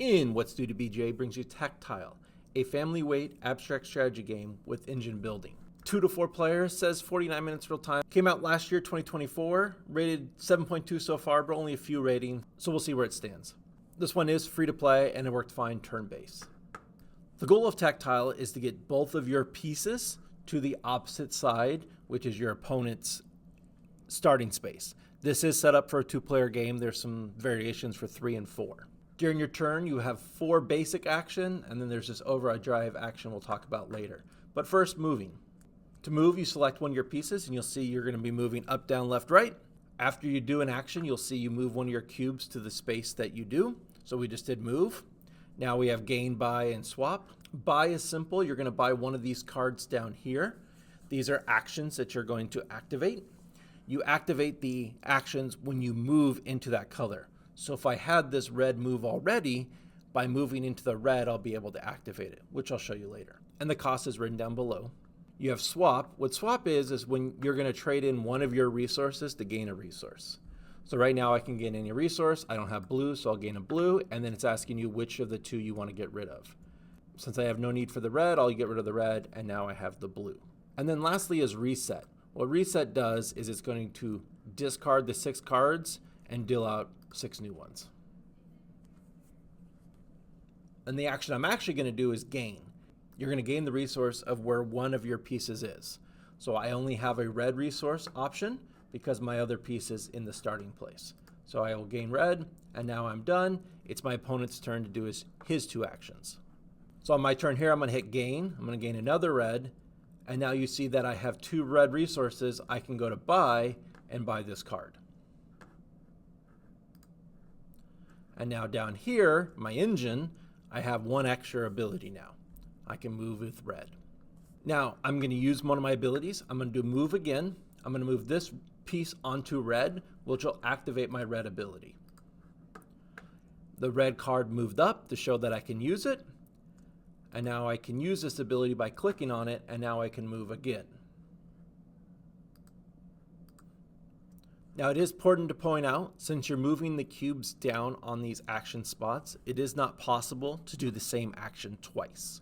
In What's Due to BGA brings you TacTile, a family-weight abstract strategy game with engine building. 2 to 4 players, says 49 minutes real time. Came out last year, 2024, rated 7.2 so far, but only a few rating, so we'll see where it stands. This one is free to play and it worked fine turn-based. The goal of TacTile is to get both of your pieces to the opposite side, which is your opponent's starting space. This is set up for a 2-player game. There's some variations for 3 and 4. During your turn, you have 4 basic action, and then there's this overdrive action we'll talk about later. But first, moving. To move, you select one of your pieces, and you'll see you're going to be moving up, down, left, right. After you do an action, you'll see you move one of your cubes to the space that you do. So we just did move. Now we have gain, buy, and swap. Buy is simple. You're going to buy one of these cards down here. These are actions that you're going to activate. You activate the actions when you move into that color. So if I had this red move already, by moving into the red, I'll be able to activate it, which I'll show you later. And the cost is written down below. You have swap. What swap is when you're going to trade in one of your resources to gain a resource. So right now I can gain any resource. I don't have blue, so I'll gain a blue, and then it's asking you which of the 2 you want to get rid of. Since I have no need for the red, I'll get rid of the red, and now I have the blue. And then lastly is reset. What reset does is it's going to discard the 6 cards and deal out 6 new ones. And the action I'm actually going to do is gain. You're going to gain the resource of where one of your pieces is. So I only have a red resource option because my other piece is in the starting place. So I will gain red, and now I'm done. It's my opponent's turn to do his 2 actions. So on my turn here, I'm going to hit gain. I'm going to gain another red, and now you see that I have 2 red resources. I can go to buy and buy this card. And now down here, my engine, I have 1 extra ability now. I can move with red. Now I'm going to use one of my abilities. I'm going to do move again. I'm going to move this piece onto red, which will activate my red ability. The red card moved up to show that I can use it. And now I can use this ability by clicking on it, and now I can move again. Now it is important to point out, since you're moving the cubes down on these action spots, it is not possible to do the same action twice.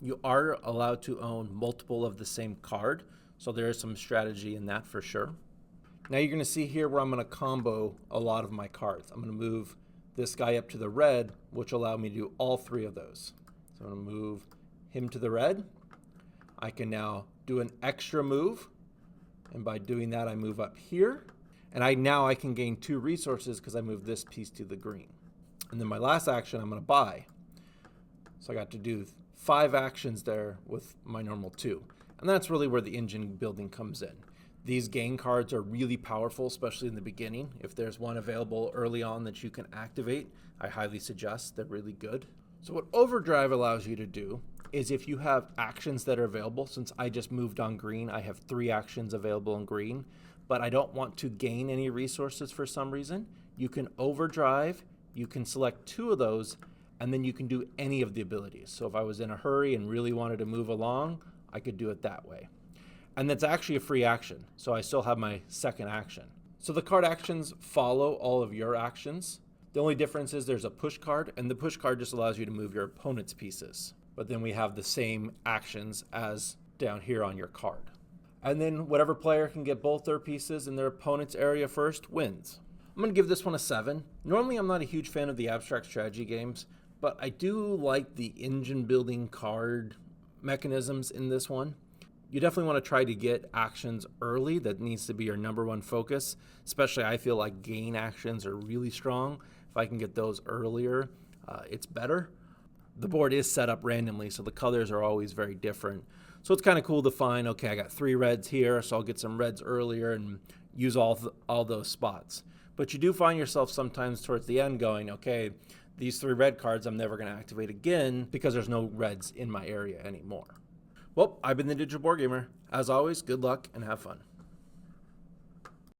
You are allowed to own multiple of the same card, so there is some strategy in that for sure. Now you're going to see here where I'm going to combo a lot of my cards. I'm going to move this guy up to the red, which will allow me to do all 3 of those. So I'm going to move him to the red. I can now do an extra move, and by doing that I move up here. And now I can gain 2 resources because I moved this piece to the green. And then my last action, I'm going to buy. So I got to do 5 actions there with my normal 2. And that's really where the engine building comes in. These gain cards are really powerful, especially in the beginning. If there's one available early on that you can activate, I highly suggest. They're really good. So what overdrive allows you to do is if you have actions that are available, since I just moved on green, I have 3 actions available in green, but I don't want to gain any resources for some reason, you can overdrive, you can select 2 of those, and then you can do any of the abilities. So if I was in a hurry and really wanted to move along, I could do it that way. And that's actually a free action, so I still have my second action. So the card actions follow all of your actions. The only difference is there's a push card, and the push card just allows you to move your opponent's pieces. But then we have the same actions as down here on your card. And then whatever player can get both their pieces in their opponent's area first wins. I'm going to give this one a 7. Normally I'm not a huge fan of the abstract strategy games, but I do like the engine building card mechanisms in this one. You definitely want to try to get actions early. That needs to be your #1 focus. Especially I feel like gain actions are really strong. If I can get those earlier, it's better. The board is set up randomly, so the colors are always very different. So it's kind of cool to find, okay, I got 3 reds here, so I'll get some reds earlier and use all those spots. But you do find yourself sometimes towards the end going, okay, these 3 red cards I'm never going to activate again because there's no reds in my area anymore. Well, I've been the Digital Board Gamer. As always, good luck and have fun.